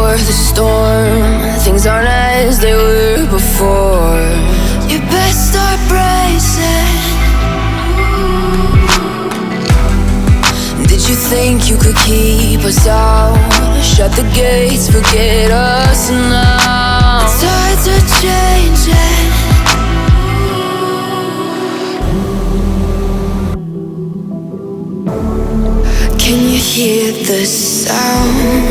before the storm. Things aren't as they were before. You best start bracing. Did you think you could keep us out? Shut the gates, forget us now. The tides are changing. Can you hear the sound?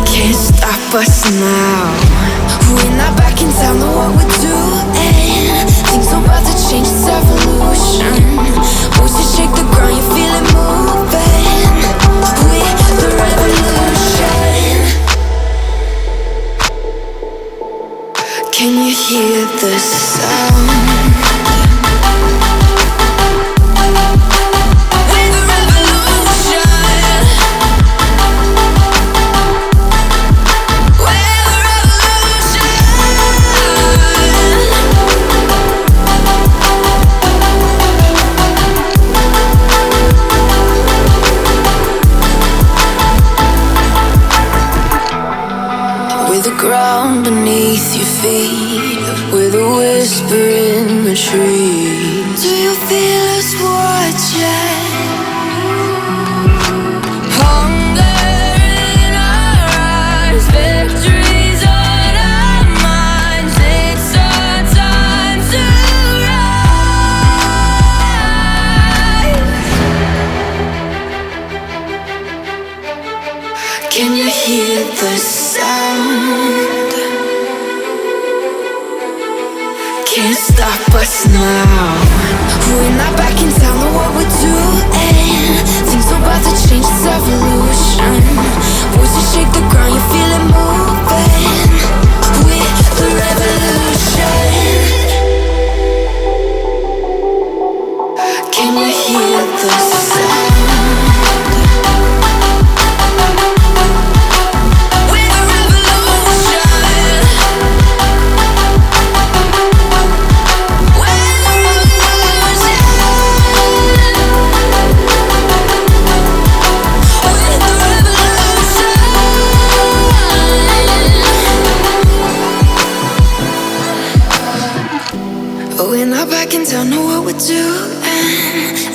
Can't stop us now. We're not back in town, know what we're doing. Things are about to change, it's evolution. Voices shake the ground, you feel it moving. We're the revolution. Can you hear the sound? Ground beneath your feet, with a whisper in the trees. Do you feel us watching? Hunger in our eyes, victories on our minds. It's our time to rise. Can you hear the sound? Can't stop us now. We're not back in town, know what we're doing. Things are about to change, it's evolution. Voices shake the ground, you feel it moving. We're the revolution. Can you hear the sound? Don't know what we're doing.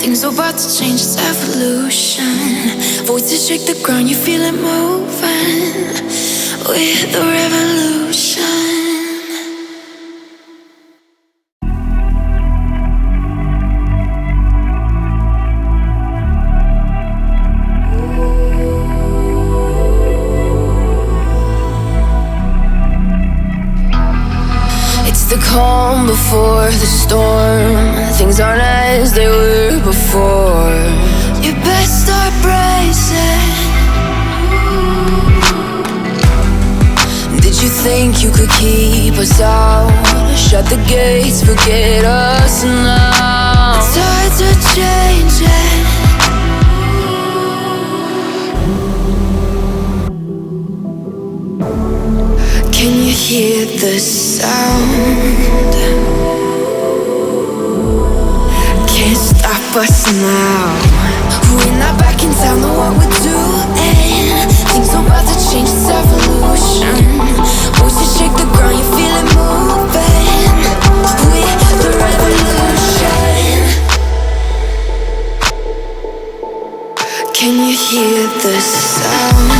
Things are about to change, it's evolution. Voices shake the ground, you feel it moving. We're the revolution. The calm before the storm. Things aren't as they were before. You best start bracing. Did you think you could keep us out? Shut the gates, forget us now. The tides are changing. Can you hear the sound? Can't stop us now. We're not back in town, know what we're doing. Things are about to change, it's evolution. Voices shake the ground, you feel it moving. We're the revolution. Can you hear the sound?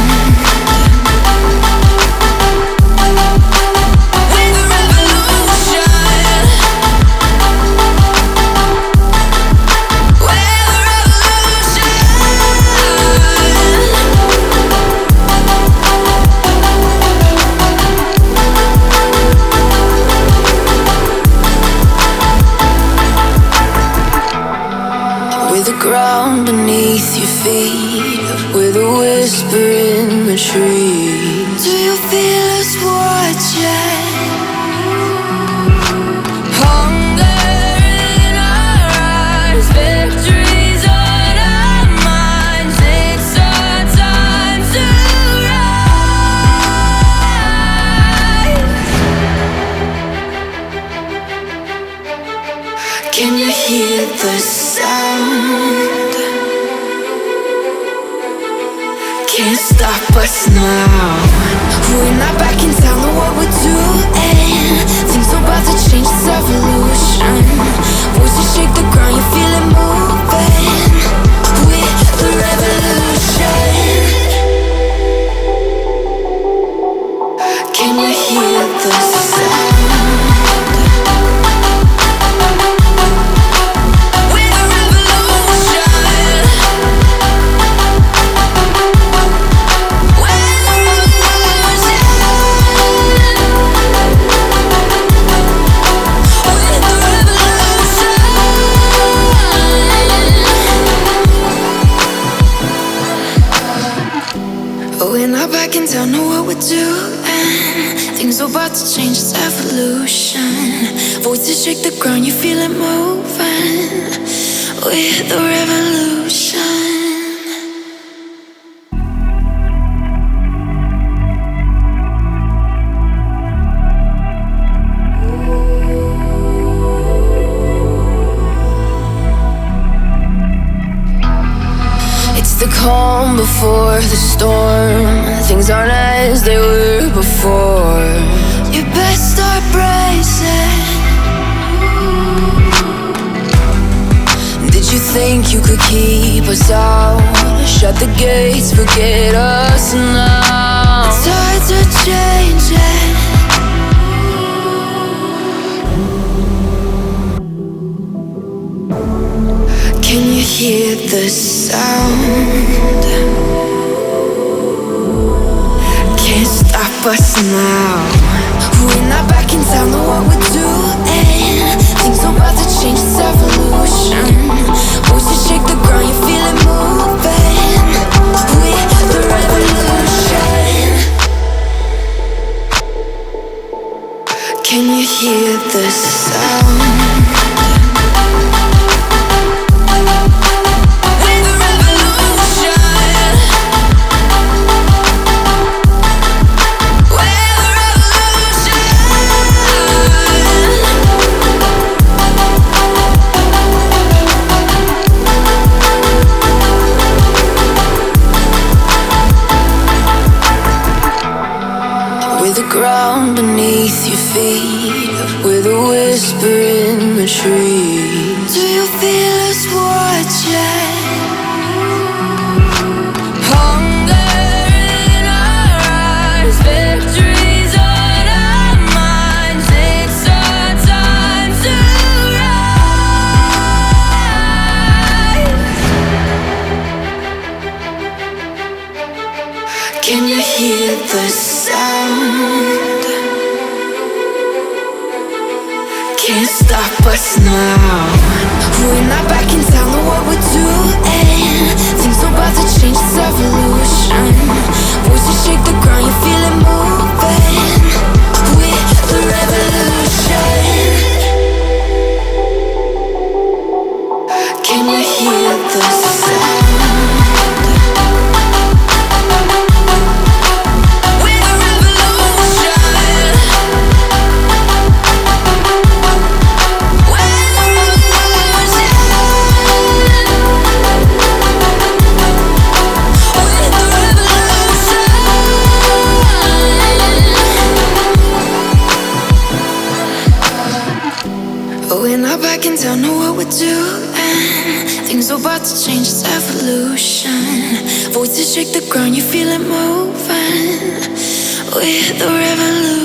Ground beneath your feet, with a whisper in the trees. Do you feel us watching? Hunger in our eyes, victories on our minds. It's our time to rise. Can you hear the sound? Can't stop us now. We're not back in town, know what we're doing. Things are about to change, it's evolution. Voices shake the ground, you feel it moving. We're the revolution. Can you hear the sound? We're not back in town, know what we're doing. Things are about to change, it's evolution. Voices shake the ground, you feel it moving. We're the revolution. The calm before the storm. Things aren't as they were before. You best start bracing. Did you think you could keep us out? Shut the gates, forget us now. The tides are changing. Can you hear the sound? Can't stop us now. We're not back in town, know what we're doing. Things are about to change, it's evolution. Voices shake the ground, you feel it moving. We're the revolution. Can you hear the sound? Ground beneath your feet, with a whisper in the trees. Do you feel us watching? Hunger in our eyes, victories on our minds. It's our time to rise. Can you hear the sound? Can't stop us now. We're not back in town, know what we're doing. Things are about to change, it's evolution. Voices shake the ground, you feel it moving. We're the revolution. Can you hear the sound? We're not back in town, know what we're doing. Things are about to change, it's evolution. Voices shake the ground, you feel it moving. We're the revolution.